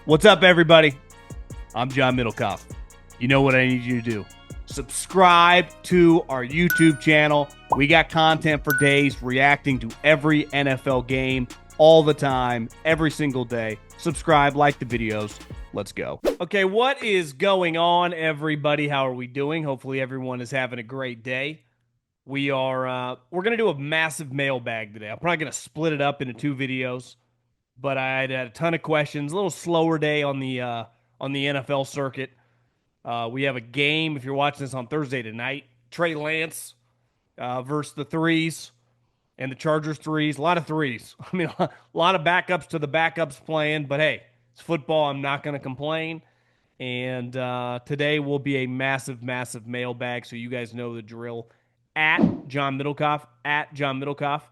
What's up, everybody? I'm John Middlekauff. You know what I need you to do. Subscribe to our YouTube channel. We got content for days reacting to every NFL game all the time, every single day. Subscribe, like the videos. Let's go. Okay, what is going on, everybody? How are we doing? Hopefully everyone is having a great day. We're going to do a massive mailbag today. I'm probably going to split it up into two videos, but I had a ton of questions. A little slower day on the NFL circuit. We have a game, if you're watching this on Thursday tonight, Trey Lance versus the threes and the Chargers threes. A lot of threes. I mean, a lot of backups to the backups playing, but hey, it's football. I'm not going to complain. And today will be a massive, massive mailbag, so you guys know the drill. At John Middlekauff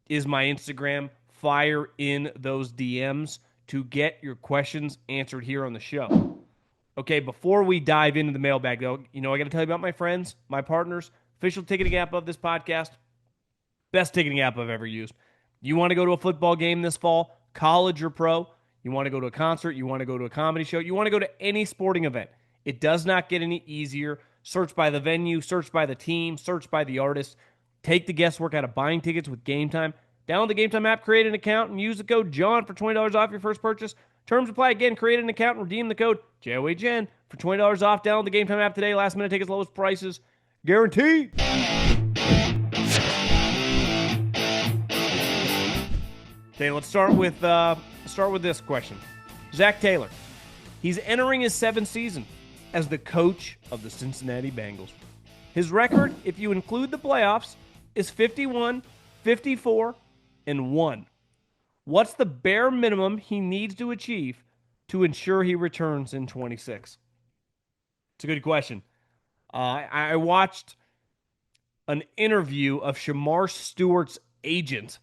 is my Instagram. Fire in those DMs to get your questions answered here on the show. Okay, before we dive into the mailbag, though, I got to tell you about my friends, my partners, official ticketing app of this podcast, best ticketing app I've ever used. You want to go to a football game this fall, college or pro, you want to go to a concert, you want to go to a comedy show, you want to go to any sporting event. It does not get any easier. Search by the venue, search by the team, search by the artist. Take the guesswork out of buying tickets with GameTime. Download the GameTime app, create an account, and use the code JOHN for $20 off your first purchase. Terms apply. Again, create an account and redeem the code JOHN for $20 off. Download the GameTime app today. Last minute tickets, lowest prices. Guaranteed. Okay, let's start with this question. Zac Taylor. He's entering his seventh season as the coach of the Cincinnati Bengals. His record, if you include the playoffs, is 51, 54, and 1. What's the bare minimum he needs to achieve to ensure he returns in 26? It's a good question. I watched an interview of Shamar Stewart's agent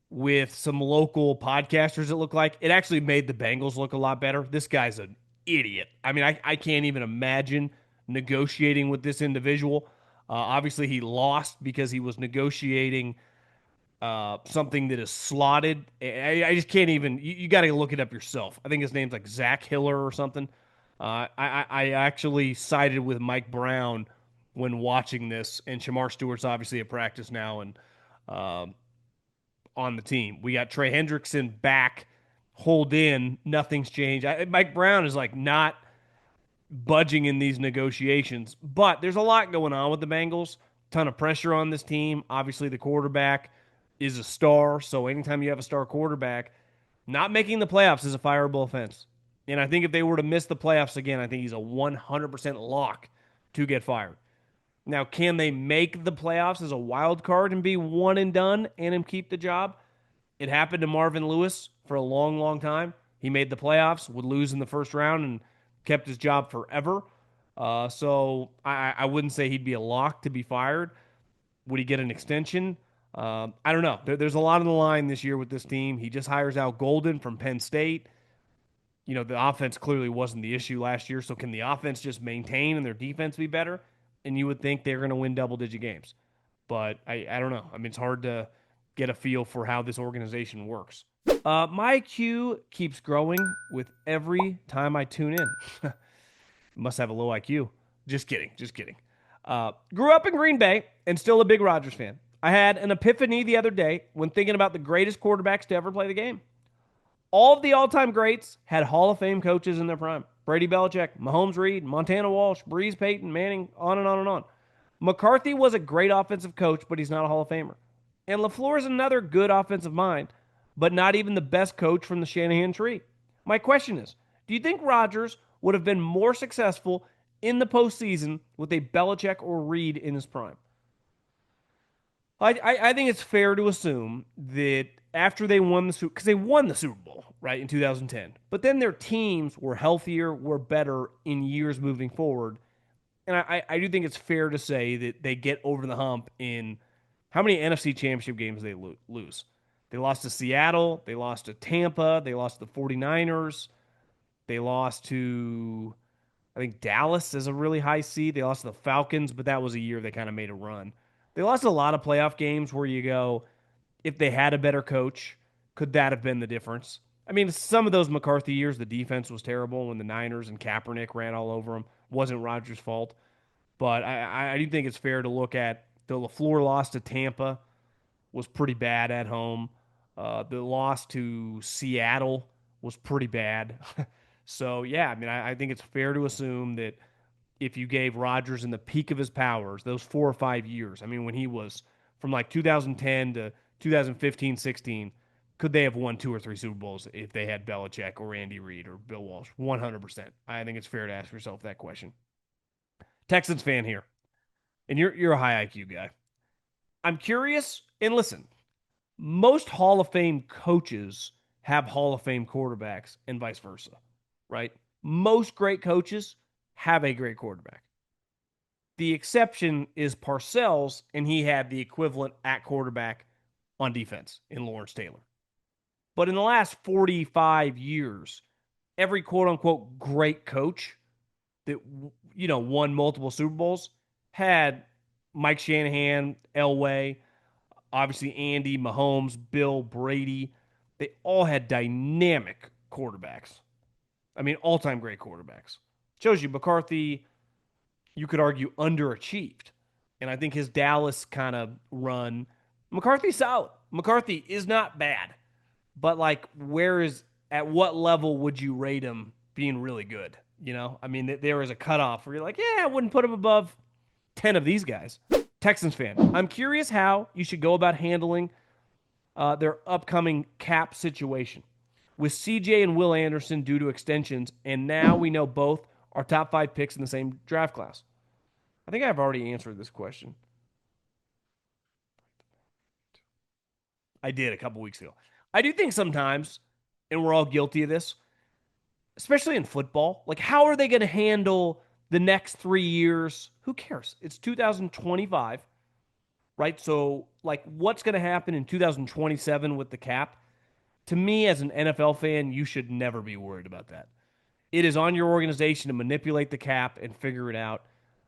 with some local podcasters, it looked like. It actually made the Bengals look a lot better. This guy's an idiot. I mean, I can't even imagine negotiating with this individual. Obviously, he lost because he was negotiating something that is slotted. I just can't even. You got to look it up yourself. I think his name's like Zach Hiller or something. I actually sided with Mike Brown when watching this, and Shamar Stewart's obviously at practice now and on the team. We got Trey Hendrickson back, hold in. Nothing's changed. Mike Brown is like not budging in these negotiations, but there's a lot going on with the Bengals. Ton of pressure on this team. Obviously, the quarterback is a star, so anytime you have a star quarterback, not making the playoffs is a fireable offense. And I think if they were to miss the playoffs again, I think he's a 100% lock to get fired. Now, can they make the playoffs as a wild card and be one and done and him keep the job? It happened to Marvin Lewis for a long, long time. He made the playoffs, would lose in the first round, and kept his job forever. So I wouldn't say he'd be a lock to be fired. Would he get an extension? I don't know. There's a lot on the line this year with this team. He just hires Al Golden from Penn State. The offense clearly wasn't the issue last year, so can the offense just maintain and their defense be better? And you would think they're going to win double-digit games. But I don't know. I mean, it's hard to get a feel for how this organization works. My IQ keeps growing with every time I tune in. Must have a low IQ. Just kidding. Grew up in Green Bay and still a big Rodgers fan. I had an epiphany the other day when thinking about the greatest quarterbacks to ever play the game. All of the all-time greats had Hall of Fame coaches in their prime. Brady, Belichick, Mahomes, Reid, Montana Walsh, Breeze, Peyton, Manning, on and on and on. McCarthy was a great offensive coach, but he's not a Hall of Famer. And LaFleur is another good offensive mind, but not even the best coach from the Shanahan tree. My question is, do you think Rodgers would have been more successful in the postseason with a Belichick or Reid in his prime? I think it's fair to assume that after they won the Super, because they won the Super Bowl, right, in 2010, but then their teams were healthier, were better in years moving forward. And I do think it's fair to say that they get over the hump in how many NFC Championship games they lose. They lost to Seattle. They lost to Tampa. They lost to the 49ers. They lost to, I think, Dallas is a really high seed. They lost to the Falcons, but that was a year they kind of made a run. They lost a lot of playoff games where you go, if they had a better coach, could that have been the difference? I mean, some of those McCarthy years, the defense was terrible when the Niners and Kaepernick ran all over him. Wasn't Rodgers' fault. But I do think it's fair to look at the LaFleur loss to Tampa was pretty bad at home. The loss to Seattle was pretty bad. So, yeah, I mean, I think it's fair to assume that if you gave Rodgers in the peak of his powers, those 4 or 5 years, I mean, when he was from like 2010 to 2015, 16, could they have won 2 or 3 Super Bowls if they had Belichick or Andy Reid or Bill Walsh? 100%. I think it's fair to ask yourself that question. Texans fan here, and you're a high IQ guy. I'm curious, and listen, most Hall of Fame coaches have Hall of Fame quarterbacks and vice versa, right? Most great coaches have a great quarterback. The exception is Parcells, and he had the equivalent at quarterback on defense in Lawrence Taylor. But in the last 45 years, every quote unquote great coach that won multiple Super Bowls had Mike Shanahan, Elway, obviously Andy, Mahomes, Bill, Brady. They all had dynamic quarterbacks. I mean, all-time great quarterbacks. Shows you McCarthy, you could argue, underachieved. And I think his Dallas kind of run, McCarthy's solid. McCarthy is not bad. But like, at what level would you rate him being really good? I mean, there is a cutoff where you're like, yeah, I wouldn't put him above 10 of these guys. Texans fan, I'm curious how you should go about handling their upcoming cap situation with CJ and Will Anderson due to extensions, and now we know both are top 5 picks in the same draft class. I think I've already answered this question. I did a couple weeks ago. I do think sometimes, and we're all guilty of this, especially in football, like how are they going to handle the next 3 years? Who cares? It's 2025, right? So, like, what's going to happen in 2027 with the cap? To me, as an NFL fan, you should never be worried about that. It is on your organization to manipulate the cap and figure it out.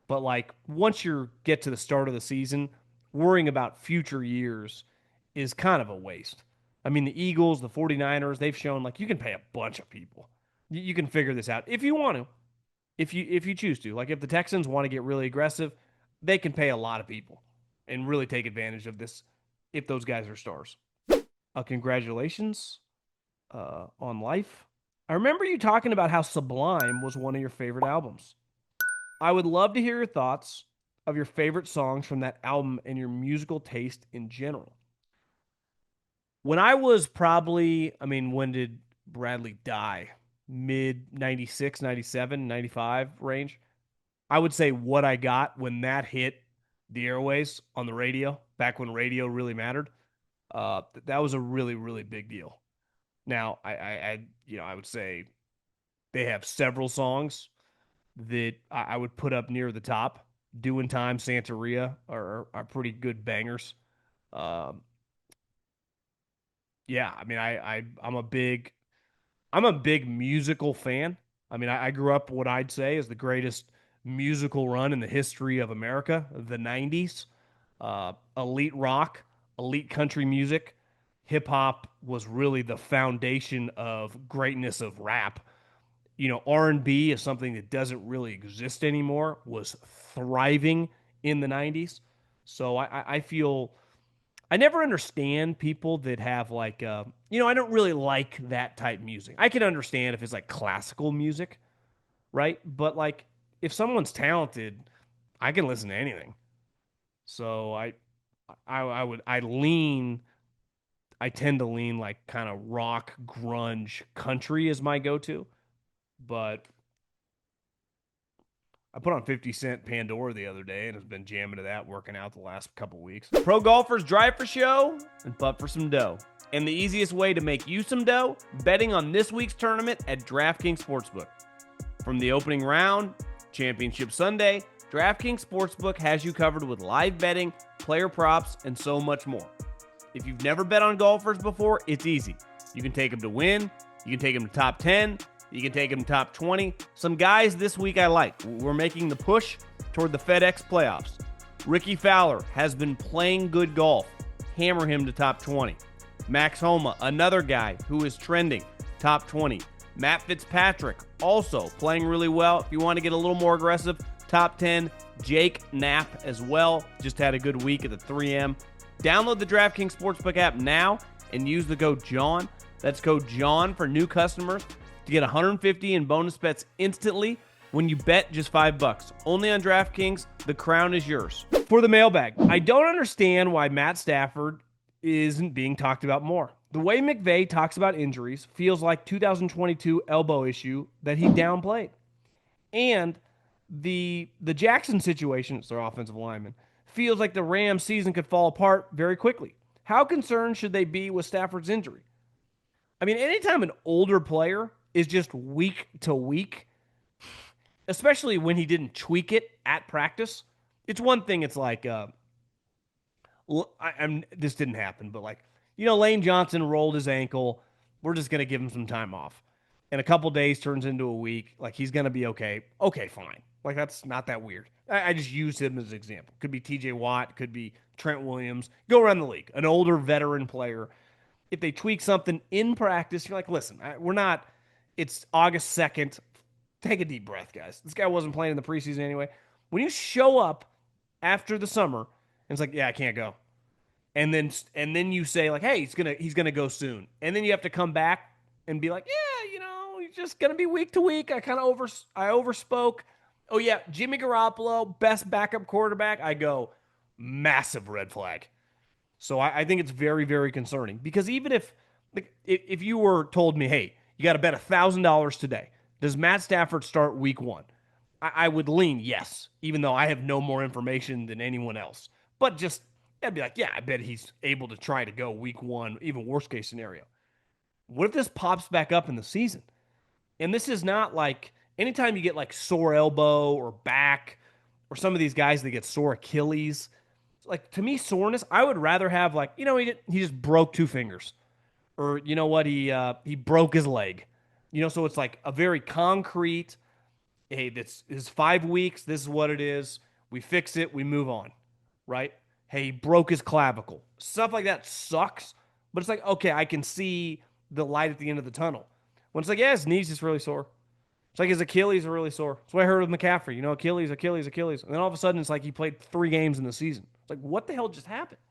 But, like, once you get to the start of the season, worrying about future years is kind of a waste. I mean, the Eagles, the 49ers, they've shown, like, you can pay a bunch of people. You can figure this out if you want to, if you choose to. Like, if the Texans want to get really aggressive, they can pay a lot of people and really take advantage of this if those guys are stars. Congratulations on life. I remember you talking about how Sublime was one of your favorite albums. I would love to hear your thoughts of your favorite songs from that album and your musical taste in general. When I was probably, I mean, when did Bradley die? Mid 96, 97, 95 range. I would say What I Got, when that hit the airways on the radio, back when radio really mattered, that was a really, really big deal. Now, I would say they have several songs that I would put up near the top. Doing Time, Santeria are pretty good bangers. Yeah, I mean, I'm a big musical fan. I mean, I grew up what I'd say is the greatest musical run in the history of America, the 90s. Elite rock, elite country music. Hip hop was really the foundation of greatness of rap. R&B is something that doesn't really exist anymore, was thriving in the 90s. So I feel I never understand people that have like, I don't really like that type music. I can understand if it's like classical music, right? But like, if someone's talented, I can listen to anything. So I tend to lean like kind of rock, grunge, country is my go-to. But I put on 50 Cent Pandora the other day and has been jamming to that, working out the last couple weeks. Pro golfers drive for show and putt for some dough. And the easiest way to make you some dough, betting on this week's tournament at DraftKings Sportsbook. From the opening round, Championship Sunday, DraftKings Sportsbook has you covered with live betting, player props, and so much more. If you've never bet on golfers before, it's easy. You can take them to win, you can take them to top 10, you can take them top 20. Some guys this week I like. We're making the push toward the FedEx playoffs. Ricky Fowler has been playing good golf. Hammer him to top 20. Max Homa, another guy who is trending. top 20. Matt Fitzpatrick, also playing really well. If you want to get a little more aggressive, top 10. Jake Knapp as well. Just had a good week at the 3M. Download the DraftKings Sportsbook app now and use the code JOHN. That's code JOHN for new customers to get 150 in bonus bets instantly when you bet just $5. Only on DraftKings. The crown is yours. For the mailbag, I don't understand why Matt Stafford isn't being talked about more. The way McVay talks about injuries feels like 2022 elbow issue that he downplayed. And the Jackson situation, it's their offensive lineman, feels like the Rams season could fall apart very quickly. How concerned should they be with Stafford's injury? I mean, anytime an older player is just week to week, especially when he didn't tweak it at practice, it's one thing. It's like, this didn't happen, but like, Lane Johnson rolled his ankle. We're just going to give him some time off. And a couple days turns into a week. Like, he's going to be okay. Okay, fine. Like, that's not that weird. I just used him as an example. Could be TJ Watt. Could be Trent Williams. Go around the league. An older veteran player. If they tweak something in practice, you're like, listen, we're not, it's August 2nd. Take a deep breath, guys. This guy wasn't playing in the preseason anyway. When you show up after the summer, and it's like, yeah, I can't go. And then you say like, hey, he's gonna go soon. And then you have to come back and be like, yeah, he's just gonna be week to week. I overspoke. Oh yeah, Jimmy Garoppolo, best backup quarterback. I go, massive red flag. So I think it's very, very concerning because even if you were told me, hey, you got to bet $1,000 today, does Matt Stafford start week 1? I would lean yes, even though I have no more information than anyone else. But just I'd be like, yeah, I bet he's able to try to go week 1, even worst case scenario. What if this pops back up in the season? And this is not like anytime you get like sore elbow or back or some of these guys that get sore Achilles. Like to me, soreness, I would rather have like, he just broke 2 fingers. Or you know what, he broke his leg. So it's like a very concrete, hey, this is 5 weeks, this is what it is. We fix it, we move on. Right? Hey, he broke his clavicle. Stuff like that sucks, but it's like, okay, I can see the light at the end of the tunnel. When it's like, yeah, his knees just really sore. It's like his Achilles are really sore. That's what I heard with McCaffrey. Achilles. And then all of a sudden, it's like he played 3 games in the season. It's like, what the hell just happened?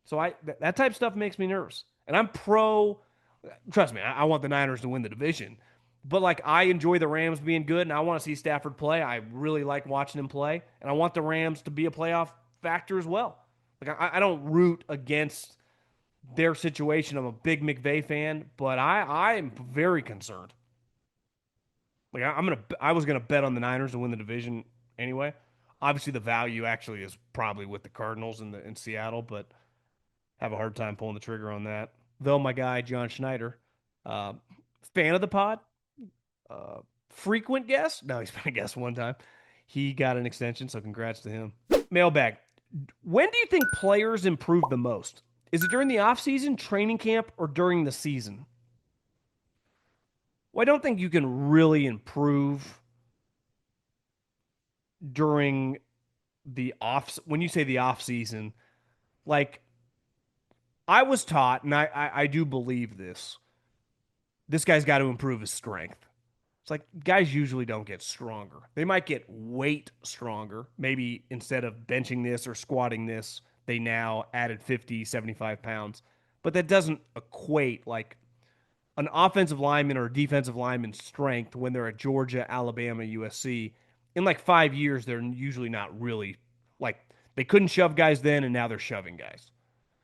So that type of stuff makes me nervous. And I'm trust me, I want the Niners to win the division. But like, I enjoy the Rams being good, and I want to see Stafford play. I really like watching him play. And I want the Rams to be a playoff factor as well. Like I don't root against their situation. I'm a big McVay fan, but I am very concerned. Like I was gonna bet on the Niners to win the division anyway. Obviously, the value actually is probably with the Cardinals in Seattle, but have a hard time pulling the trigger on that. Though my guy John Schneider, fan of the pod, frequent guest. No, he's been a guest one time. He got an extension, so congrats to him. Mailbag. When do you think players improve the most? Is it during the offseason, training camp, or during the season? Well, I don't think you can really improve during when you say the off season. Like, I was taught, and I do believe this guy's got to improve his strength. It's like guys usually don't get stronger. They might get weight stronger. Maybe instead of benching this or squatting this, they now added 50, 75 pounds. But that doesn't equate like an offensive lineman or a defensive lineman's strength when they're at Georgia, Alabama, USC. In like 5 years, they're usually not really like they couldn't shove guys then, and now they're shoving guys.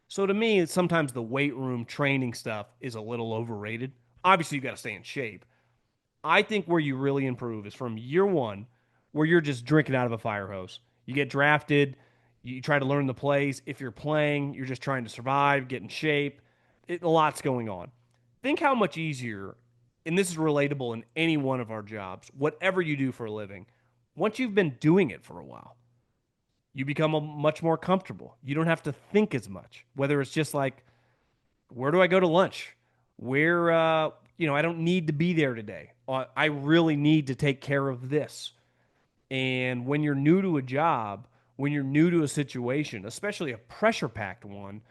So to me, sometimes the weight room training stuff is a little overrated. Obviously, you got to stay in shape. I think where you really improve is from year 1, where you're just drinking out of a fire hose. You get drafted, you try to learn the plays. If you're playing, you're just trying to survive, get in shape. A lot's going on. Think how much easier, and this is relatable in any one of our jobs, whatever you do for a living, once you've been doing it for a while, you become much more comfortable. You don't have to think as much, whether it's just like, where do I go to lunch? Where, I don't need to be there today. I really need to take care of this. And when you're new to a job, when you're new to a situation, especially a pressure-packed one,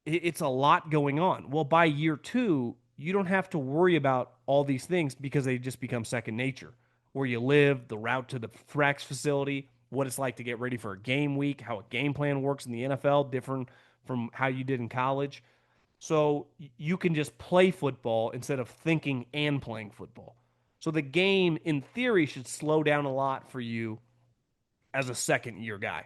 it's a lot going on. Well, by year 2, you don't have to worry about all these things because they just become second nature. Where you live, the route to the practice facility, what it's like to get ready for a game week, how a game plan works in the NFL, different from how you did in college. So you can just play football instead of thinking and playing football. So the game, in theory, should slow down a lot for you as a second year guy.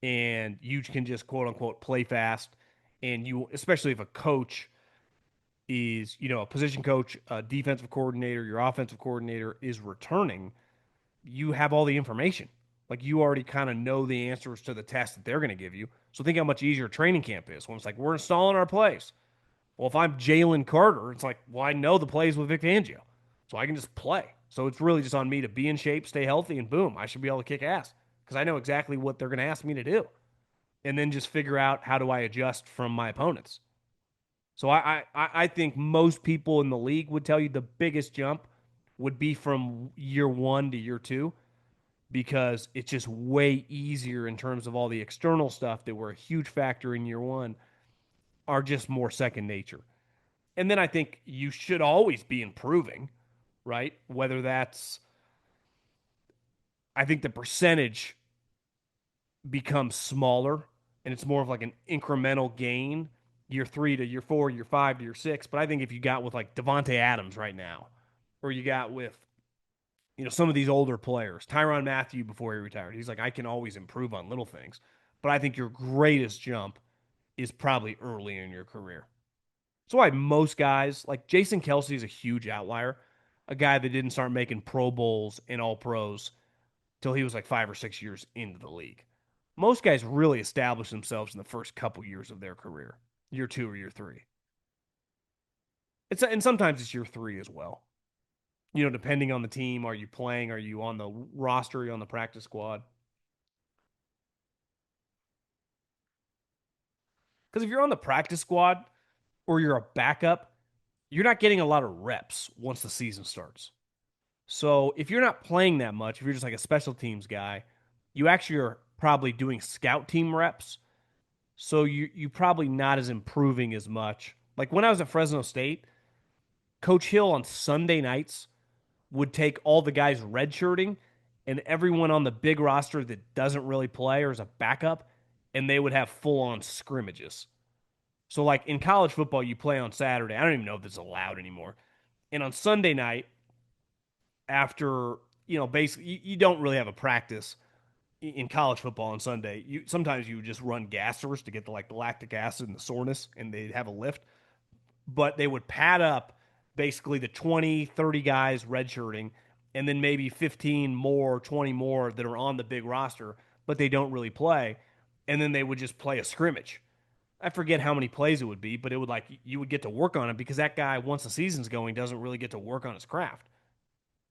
And you can just quote unquote play fast. And you, especially if a coach is, a position coach, a defensive coordinator, your offensive coordinator is returning, you have all the information. Like you already kind of know the answers to the test that they're going to give you. So think how much easier training camp is when it's like, we're installing our plays. Well, if I'm Jalen Carter, it's like, well, I know the plays with Vic Fangio. So I can just play. So it's really just on me to be in shape, stay healthy, and boom, I should be able to kick ass because I know exactly what they're going to ask me to do. And then just figure out how do I adjust from my opponents. So I think most people in the league would tell you the biggest jump would be from year one to year two because it's just way easier in terms of all the external stuff that were a huge factor in year one are just more second nature. And then I think you should always be improving, right? Whether that's, I think the percentage becomes smaller and it's more of like an incremental gain year three to year four, year five to year six. But I think if you got with like Devontae Adams right now, or you got with, some of these older players, Tyrann Mathieu before he retired, he's like, I can always improve on little things. But I think your greatest jump is probably early in your career. So why most guys, like Jason Kelsey is a huge outlier, a guy that didn't start making Pro Bowls and All Pros till he was like 5 or 6 years into the league. Most guys really establish themselves in the first couple years of their career, year two or year three. And sometimes it's year three as well. Depending on the team, are you playing? Are you on the roster? Are you on the practice squad? Because if you're on the practice squad or you're a backup, you're not getting a lot of reps once the season starts. So if you're not playing that much, if you're just like a special teams guy, you actually are probably doing scout team reps. So you probably not as improving as much. Like when I was at Fresno State, Coach Hill on Sunday nights would take all the guys redshirting and everyone on the big roster that doesn't really play or is a backup, and they would have full on scrimmages. So like in college football, you play on Saturday. I don't even know if it's allowed anymore. And on Sunday night, after basically you don't really have a practice in college football on Sunday. You sometimes you just run gassers to get the like the lactic acid and the soreness, and they'd have a lift. But they would pad up basically the 20, 30 guys redshirting, and then maybe 15 more, 20 more that are on the big roster, but they don't really play. And then they would just play a scrimmage. I forget how many plays it would be, but it would like you would get to work on it because that guy, once the season's going, doesn't really get to work on his craft,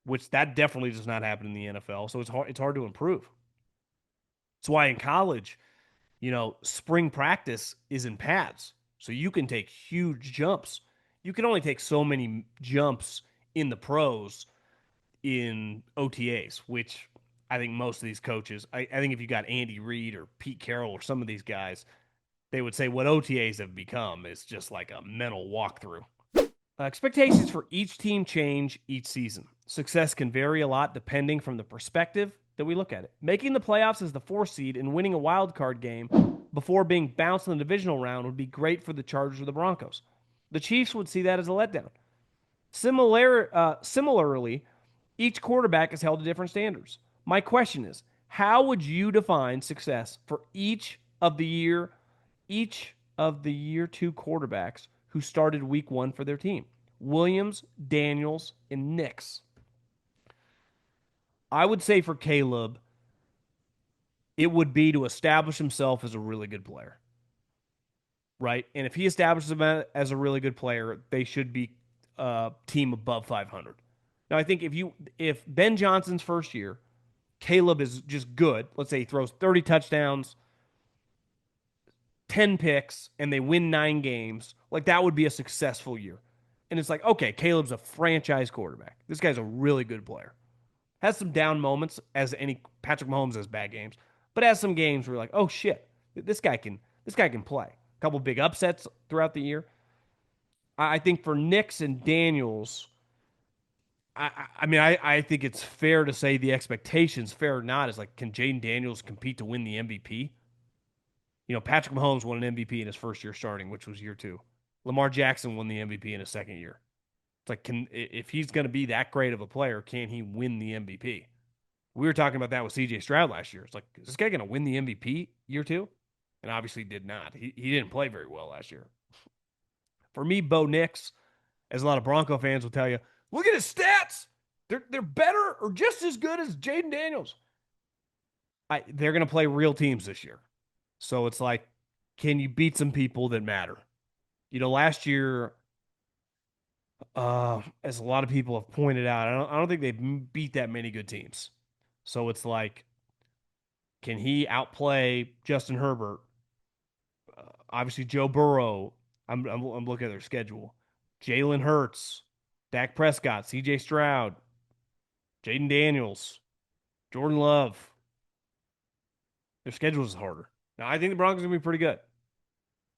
which that definitely does not happen in the NFL. So it's hard to improve. That's why in college, spring practice is in pads. So you can take huge jumps. You can only take so many jumps in the pros in OTAs, which I think most of these coaches, I think if you got Andy Reid or Pete Carroll or some of these guys, they would say what OTAs have become is just like a mental walkthrough. Expectations for each team change each season. Success can vary a lot depending from the perspective that we look at it. Making the playoffs as the 4th seed and winning a wild card game before being bounced in the divisional round would be great for the Chargers or the Broncos. The Chiefs would see that as a letdown. Similarly, each quarterback is held to different standards. My question is, how would you define success for each of the year 2 quarterbacks who started week 1 for their team? Williams, Daniels, and Nix. I would say for Caleb, it would be to establish himself as a really good player, right? And if he establishes him as a really good player, they should be a team above 500. Now, I think if Ben Johnson's first year, Caleb is just good. Let's say he throws 30 touchdowns, 10 picks, and they win 9 games. Like that would be a successful year. And it's like, okay, Caleb's a franchise quarterback. This guy's a really good player. Has some down moments, as any Patrick Mahomes has bad games, but has some games where you're like, oh shit, this guy can play. A couple big upsets throughout the year. I think for Nix and Daniels, I think it's fair to say the expectations, fair or not, is like, can Jayden Daniels compete to win the MVP? Patrick Mahomes won an MVP in his first year starting, which was year two. Lamar Jackson won the MVP in his second year. It's like, if he's going to be that great of a player, can he win the MVP? We were talking about that with CJ Stroud last year. It's like, is this guy going to win the MVP year two? And obviously did not. He didn't play very well last year. For me, Bo Nix, as a lot of Bronco fans will tell you, look at his stats. They're better or just as good as Jayden Daniels. They're going to play real teams this year. So it's like, can you beat some people that matter? Last year, as a lot of people have pointed out, I don't think they beat that many good teams. So it's like, can he outplay Justin Herbert? Obviously, Joe Burrow. I'm looking at their schedule. Jalen Hurts, Dak Prescott, C.J. Stroud, Jayden Daniels, Jordan Love. Their schedule is harder. Now, I think the Broncos are going to be pretty good.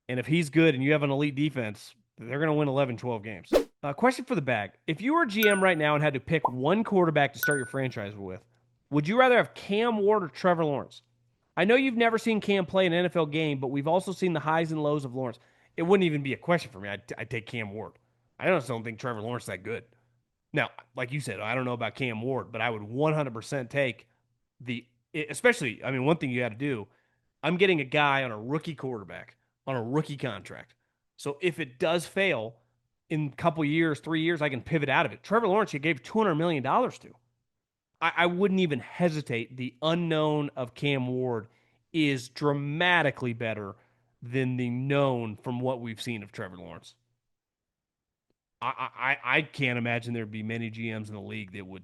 And if he's good and you have an elite defense, they're going to win 11, 12 games. Question for the bag. If you were GM right now and had to pick one quarterback to start your franchise with, would you rather have Cam Ward or Trevor Lawrence? I know you've never seen Cam play an NFL game, but we've also seen the highs and lows of Lawrence. It wouldn't even be a question for me. I'd take Cam Ward. I just don't think Trevor Lawrence is that good. Now, like you said, I don't know about Cam Ward, but I would 100% take especially, one thing you got to do, I'm getting a guy on a rookie quarterback, on a rookie contract. So if it does fail in a couple years, 3 years, I can pivot out of it. Trevor Lawrence, you gave $200 million to. I wouldn't even hesitate. The unknown of Cam Ward is dramatically better than the known from what we've seen of Trevor Lawrence. I can't imagine there'd be many GMs in the league that would.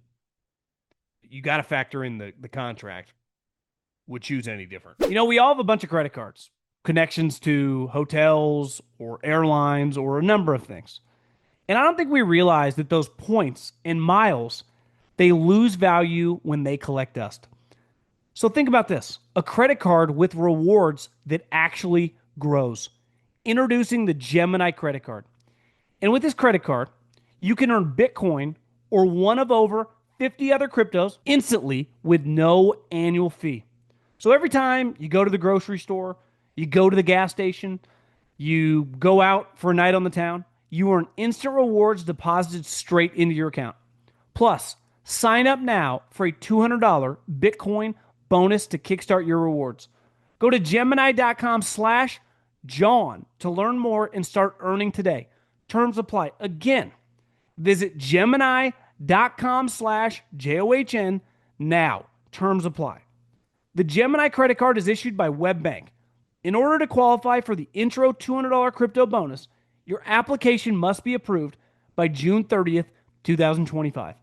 You got to factor in the contract. Would choose any different. We all have a bunch of credit cards, connections to hotels or airlines or a number of things. And I don't think we realize that those points and miles, they lose value when they collect dust. So think about this, a credit card with rewards that actually grows. Introducing the Gemini credit card. And with this credit card, you can earn Bitcoin or one of over 50 other cryptos instantly with no annual fee. So every time you go to the grocery store, you go to the gas station, you go out for a night on the town, you earn instant rewards deposited straight into your account. Plus, sign up now for a $200 Bitcoin bonus to kickstart your rewards. Go to Gemini.com/John to learn more and start earning today. Terms apply. Again, visit Gemini.com/JOHN now. Terms apply. The Gemini credit card is issued by WebBank. In order to qualify for the intro $200 crypto bonus, your application must be approved by June 30th, 2025.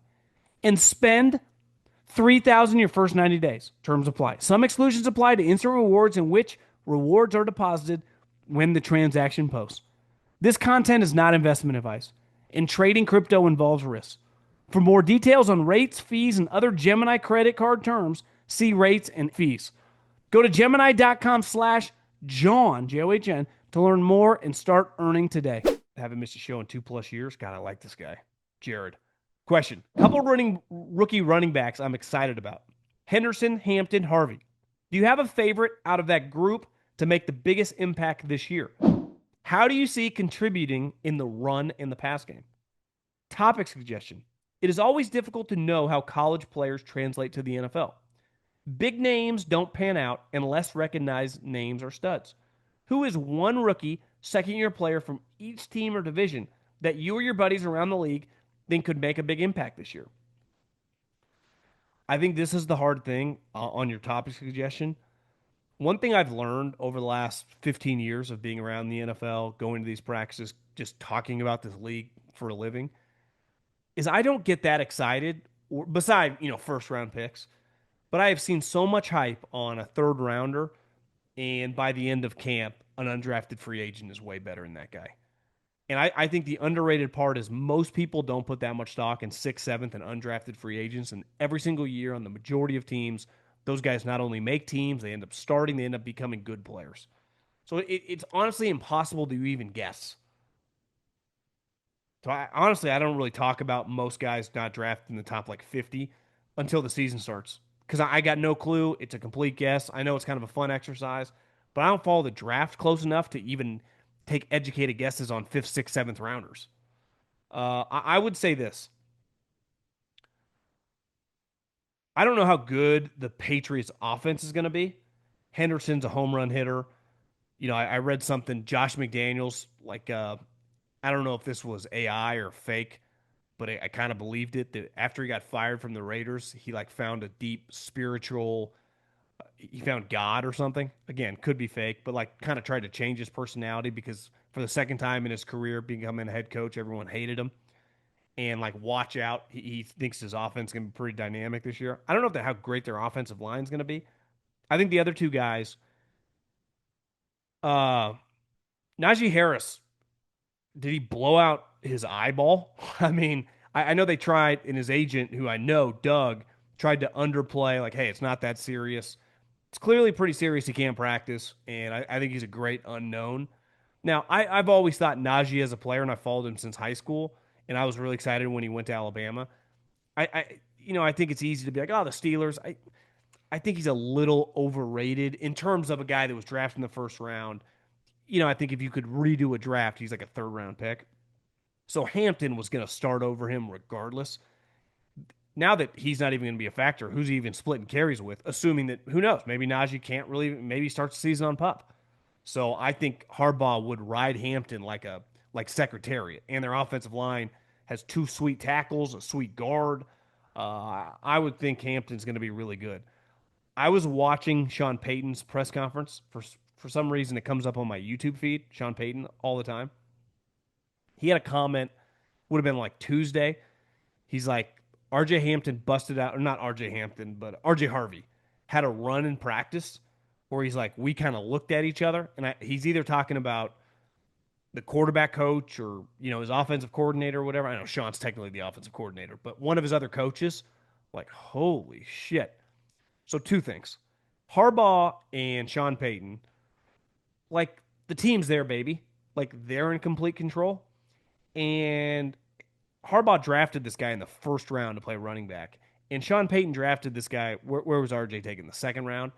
And spend $3,000 your first 90 days. Terms apply. Some exclusions apply to instant rewards in which rewards are deposited when the transaction posts. This content is not investment advice, and trading crypto involves risks. For more details on rates, fees, and other Gemini credit card terms, see rates and fees. Go to Gemini.com/John, John, to learn more and start earning today. Haven't missed a show in 2+ years. God, I like this guy. Jared. Question. Couple rookie running backs I'm excited about. Henderson, Hampton, Harvey. Do you have a favorite out of that group to make the biggest impact this year? How do you see contributing in the run and the pass game? Topic suggestion. It is always difficult to know how college players translate to the NFL. Big names don't pan out unless recognized names are studs. Who is one rookie, second-year player from each team or division that you or your buddies around the league think could make a big impact this year? I think this is the hard thing on your topic suggestion. One thing I've learned over the last 15 years of being around the NFL, going to these practices, just talking about this league for a living, is I don't get that excited, or beside, first round picks, but I have seen so much hype on a third rounder, and by the end of camp, an undrafted free agent is way better than that guy. And I think the underrated part is most people don't put that much stock in 6th, 7th, and undrafted free agents. And every single year on the majority of teams, those guys not only make teams, they end up starting, they end up becoming good players. So it's honestly impossible to even guess. So honestly, I don't really talk about most guys not drafted in the top like 50 until the season starts because I got no clue. It's a complete guess. I know it's kind of a fun exercise, but I don't follow the draft close enough to even take educated guesses on fifth, sixth, seventh rounders. I would say this. I don't know how good the Patriots offense is going to be. Henderson's a home run hitter. I read something, Josh McDaniels, I don't know if this was AI or fake, but I kind of believed it that after he got fired from the Raiders, he like found a deep spiritual, he found God or something. Again, could be fake, but like kind of tried to change his personality because for the second time in his career becoming a head coach, everyone hated him. And like, watch out. He thinks his offense is going to be pretty dynamic this year. I don't know how great their offensive line is going to be. I think the other two guys, uh, Najee Harris, did he blow out his eyeball? I mean, I know they tried, and his agent, who I know, Doug, tried to underplay, like, hey, it's not that serious. It's clearly pretty serious. He can't practice, and I think he's a great unknown. Now, I've always thought Najee as a player, and I followed him since high school, and I was really excited when he went to Alabama. I think it's easy to be like, oh, the Steelers. I think he's a little overrated in terms of a guy that was drafted in the first round. I think if you could redo a draft, he's like a third round pick. So Hampton was going to start over him regardless. Now that he's not even going to be a factor, who's he even splitting carries with? Assuming that, who knows, maybe Najee can't really, maybe he starts the season on pup. So I think Harbaugh would ride Hampton like Secretariat, and their offensive line has two sweet tackles, a sweet guard. I would think Hampton's going to be really good. I was watching Sean Payton's press conference for some reason. It comes up on my YouTube feed, Sean Payton, all the time. He had a comment, would have been like Tuesday. He's like, RJ Hampton busted out, or not RJ Hampton, but RJ Harvey had a run in practice where he's like, we kind of looked at each other. And he's either talking about the quarterback coach or, his offensive coordinator or whatever. I know Sean's technically the offensive coordinator, but one of his other coaches, like, holy shit. So, two things. Harbaugh and Sean Payton, like, the team's there, baby. Like, they're in complete control. And Harbaugh drafted this guy in the first round to play running back. And Sean Payton drafted this guy. Where was RJ taken? The second round.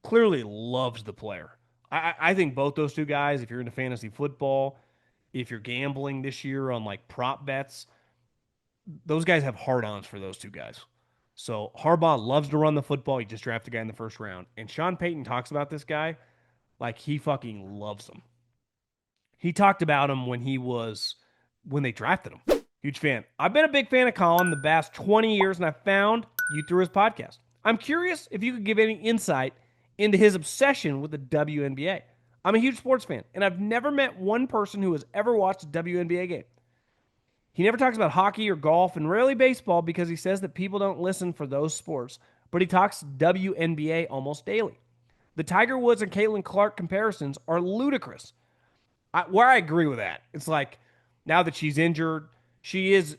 Clearly loves the player. I think both those two guys, if you're into fantasy football, if you're gambling this year on like prop bets, those guys have hard ons for those two guys. So Harbaugh loves to run the football. He just drafted a guy in the first round. And Sean Payton talks about this guy like he fucking loves him. He talked about him when they drafted him. Huge fan. I've been a big fan of Colin the past 20 years, and I found you through his podcast. I'm curious if you could give any insight into his obsession with the WNBA. I'm a huge sports fan, and I've never met one person who has ever watched a WNBA game. He never talks about hockey or golf, and rarely baseball because he says that people don't listen for those sports, but he talks WNBA almost daily. The Tiger Woods and Caitlin Clark comparisons are ludicrous. Where I agree with that. It's like, now that she's injured, she is,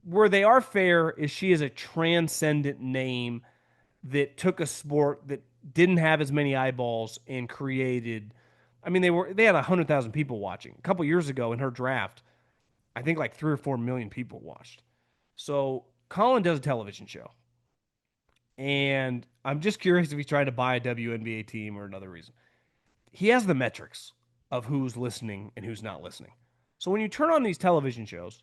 where they are fair is she is a transcendent name that took a sport that didn't have as many eyeballs and created. I mean, they had 100,000 people watching. A couple years ago in her draft, I think like 3 or 4 million people watched. So Colin does a television show, and I'm just curious if he's trying to buy a WNBA team or another reason. He has the metrics of who's listening and who's not listening. So when you turn on these television shows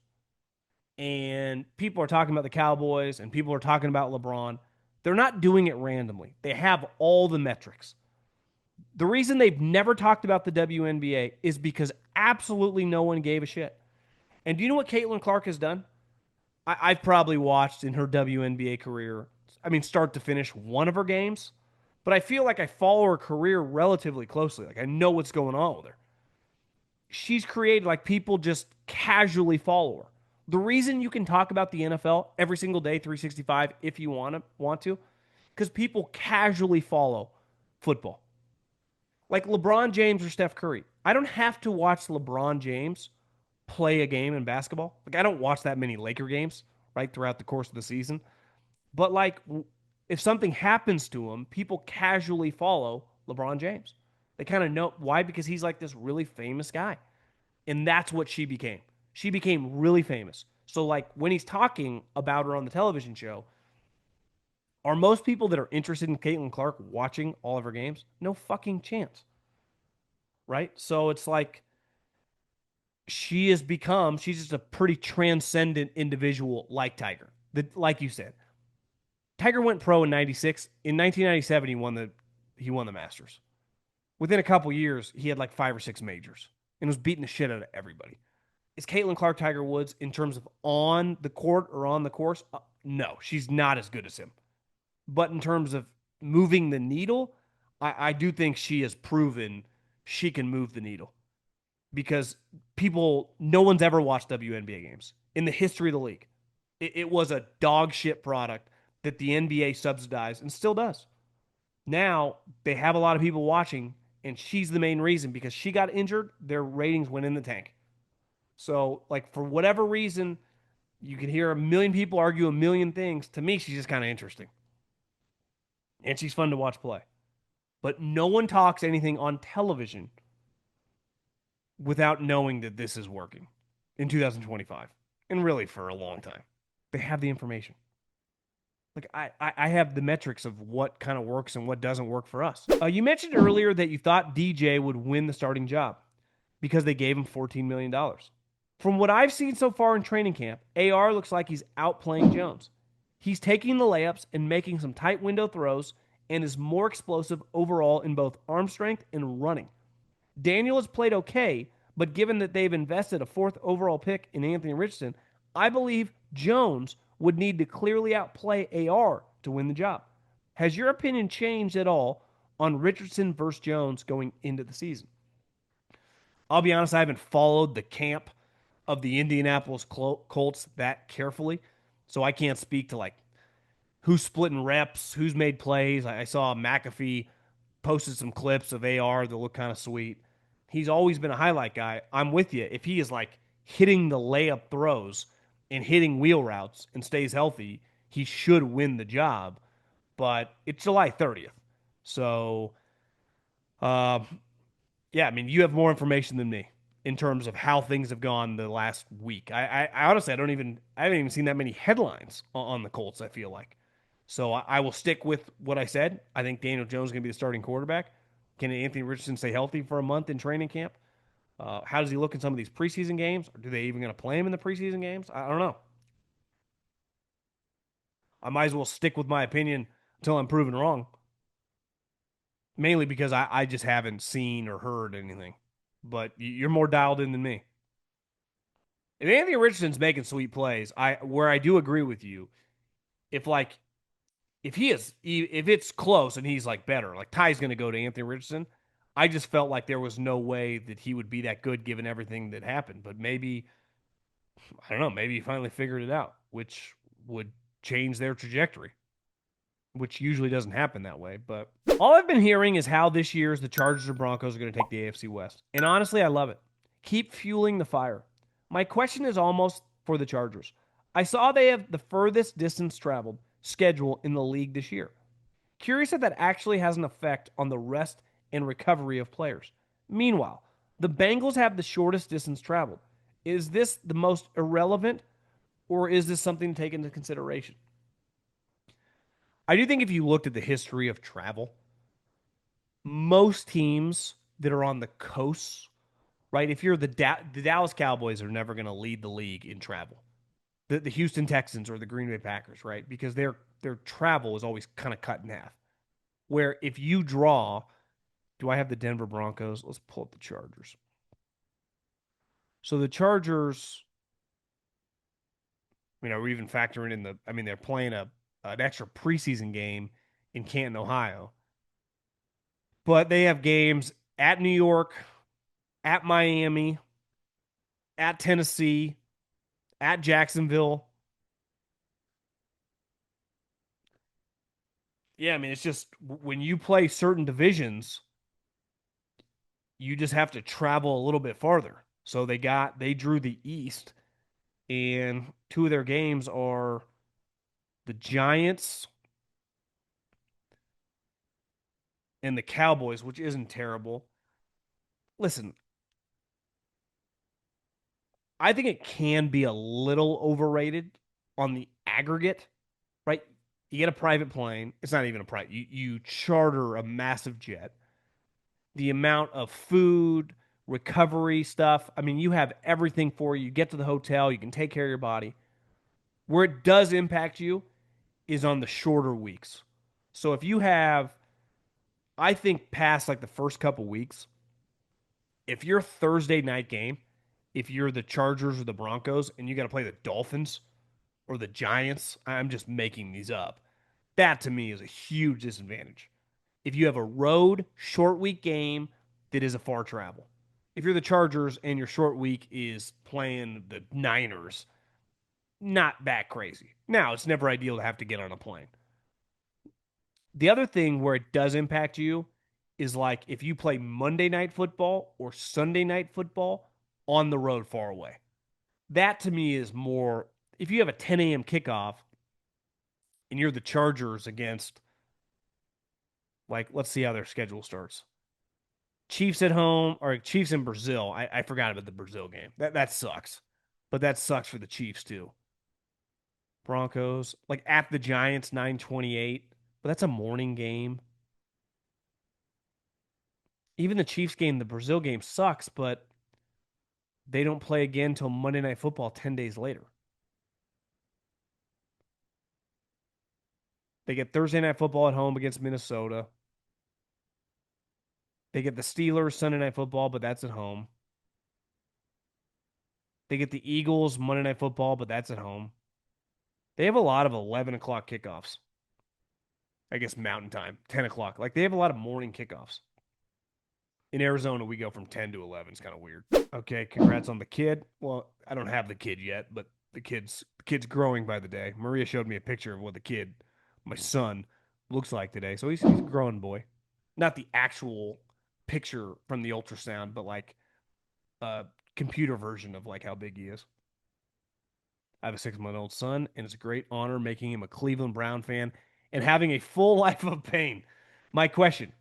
and people are talking about the Cowboys and people are talking about LeBron, they're not doing it randomly. They have all the metrics. The reason they've never talked about the WNBA is because absolutely no one gave a shit. And do you know what Caitlin Clark has done? I've probably watched in her WNBA career, I mean, start to finish, one of her games, but I feel like I follow her career relatively closely. Like I know what's going on with her. She's created, like, people just casually follow her. The reason you can talk about the NFL every single day, 365, if you want to, because people casually follow football. Like LeBron James or Steph Curry. I don't have to watch LeBron James play a game in basketball. Like I don't watch that many Laker games, right, throughout the course of the season. But like if something happens to him, people casually follow LeBron James. They kind of know why, because he's like this really famous guy. And that's what she became. she became really famous. So like when he's talking about her on the television show, are most people that are interested in Caitlin Clark watching all of her games? No fucking chance, right? So it's like she's just a pretty transcendent individual like Tiger. Like you said, Tiger went pro in 96. In 1997 he won the Masters. Within a couple years, he had like 5 or 6 majors and was beating the shit out of everybody. Is Caitlin Clark Tiger Woods in terms of on the court or on the course? No, she's not as good as him. But in terms of moving the needle, I do think she has proven she can move the needle because no one's ever watched WNBA games in the history of the league. It was a dog shit product that the NBA subsidized and still does. Now they have a lot of people watching, and she's the main reason because she got injured. Their ratings went in the tank. So, like, for whatever reason, you can hear a million people argue a million things. To me, she's just kind of interesting. And she's fun to watch play. But no one talks anything on television without knowing that this is working in 2025 and really for a long time. They have the information. Like I have the metrics of what kind of works and what doesn't work for us. You mentioned earlier that you thought DJ would win the starting job because they gave him $14 million. From what I've seen so far in training camp, AR looks like he's outplaying Jones. He's taking the layups and making some tight window throws and is more explosive overall in both arm strength and running. Daniel has played okay, but given that they've invested a fourth overall pick in Anthony Richardson, I believe Jones would need to clearly outplay AR to win the job. Has your opinion changed at all on Richardson versus Jones going into the season? I'll be honest, I haven't followed the camp of the Indianapolis Colts that carefully, so I can't speak to like who's splitting reps, who's made plays. I saw McAfee posted some clips of AR that look kind of sweet. He's always been a highlight guy. I'm with you. If he is like hitting the layup throws and hitting wheel routes and stays healthy, he should win the job. But it's July 30th. So, uh, yeah, I mean, you have more information than me in terms of how things have gone the last week. I honestly, I haven't even seen that many headlines on the Colts. I feel like, so I will stick with what I said. I think Daniel Jones is going to be the starting quarterback. Can Anthony Richardson stay healthy for a month in training camp? How does he look in some of these preseason games? Or do they even going to play him in the preseason games? I don't know. I might as well stick with my opinion until I'm proven wrong. Mainly because I just haven't seen or heard anything. But you're more dialed in than me. If Anthony Richardson's making sweet plays, I do agree with you. If like if it's close and he's like better, like Ty's going to go to Anthony Richardson. I just felt like there was no way that he would be that good given everything that happened. But maybe I don't know. Maybe he finally figured it out, which would change their trajectory, which usually doesn't happen that way. But all I've been hearing is how this year's the Chargers or Broncos are going to take the AFC West. And honestly, I love it. Keep fueling the fire. My question is almost for the Chargers. I saw they have the furthest distance traveled schedule in the league this year. Curious if that actually has an effect on the rest and recovery of players. Meanwhile, the Bengals have the shortest distance traveled. Is this the most irrelevant, or is this something to take into consideration? I do think if you looked at the history of travel, most teams that are on the coasts, right? If you're the Dallas Cowboys are never going to lead the league in travel. The Houston Texans or the Green Bay Packers, right? Because their travel is always kind of cut in half. Where if you draw, do I have the Denver Broncos? Let's pull up the Chargers. So the Chargers, we're even factoring in they're playing an extra preseason game in Canton, Ohio. But they have games at New York, at Miami, at Tennessee, at Jacksonville. Yeah, I mean, it's just when you play certain divisions, you just have to travel a little bit farther. So they drew the East, and two of their games are the Giants and the Cowboys, which isn't terrible. Listen, I think it can be a little overrated on the aggregate, right? You get a private plane. It's not even a private. You charter a massive jet. The amount of food, recovery stuff. I mean, you have everything for you. You get to the hotel, you can take care of your body. Where it does impact you is on the shorter weeks. So if you have, I think, past like the first couple weeks, if your Thursday night game, if you're the Chargers or the Broncos and you got to play the Dolphins or the Giants, I'm just making these up. That to me is a huge disadvantage. If you have a road short week game that is a far travel. If you're the Chargers and your short week is playing the Niners, not that crazy. Now, it's never ideal to have to get on a plane. The other thing where it does impact you is like if you play Monday night football or Sunday night football on the road far away. That to me is more if you have a 10 a.m. kickoff and you're the Chargers against, like, let's see how their schedule starts. Chiefs at home or Chiefs in Brazil. I forgot about the Brazil game. That sucks. But that sucks for the Chiefs too. Broncos, like at the Giants, 9:28. But that's a morning game. Even the Chiefs game, the Brazil game sucks, but they don't play again until Monday Night Football 10 days later. They get Thursday Night Football at home against Minnesota. They get the Steelers Sunday Night Football, but that's at home. They get the Eagles Monday Night Football, but that's at home. They have a lot of 11 o'clock kickoffs. I guess Mountain Time, 10 o'clock. Like they have a lot of morning kickoffs. In Arizona, we go from 10 to 11. It's kind of weird. Okay, congrats on the kid. Well, I don't have the kid yet, but the kid's growing by the day. Maria showed me a picture of what the kid, my son, looks like today. So he's a growing boy. Not the actual picture from the ultrasound, but like a computer version of like how big he is. I have a 6-month-old son, and it's a great honor making him a Cleveland Brown fan and having a full life of pain. My question: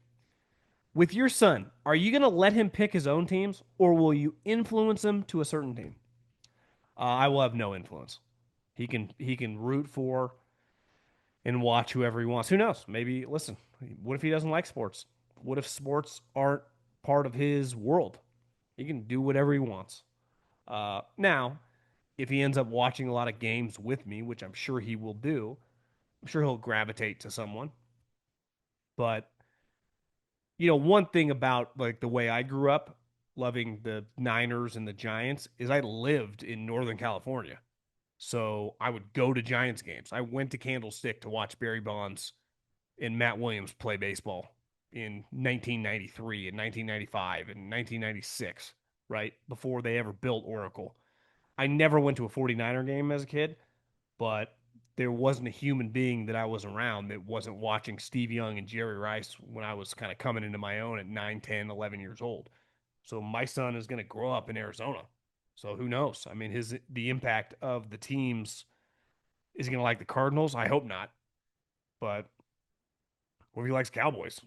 with your son, are you going to let him pick his own teams, or will you influence him to a certain team? I will have no influence. He can root for and watch whoever he wants. Who knows? Maybe listen. What if he doesn't like sports? What if sports aren't part of his world? He can do whatever he wants. Now, if he ends up watching a lot of games with me, which I'm sure he will do, I'm sure he'll gravitate to someone. But one thing about like the way I grew up, loving the Niners and the Giants, is I lived in Northern California. So I would go to Giants games. I went to Candlestick to watch Barry Bonds and Matt Williams play baseball in 1993 and 1995 and 1996, right? Before they ever built Oracle. I never went to a 49er game as a kid, but there wasn't a human being that I was around that wasn't watching Steve Young and Jerry Rice when I was kind of coming into my own at 9, 10, 11 years old. So my son is going to grow up in Arizona. So who knows? I mean, the impact of the teams is he going to like the Cardinals? I hope not. But what if he likes Cowboys?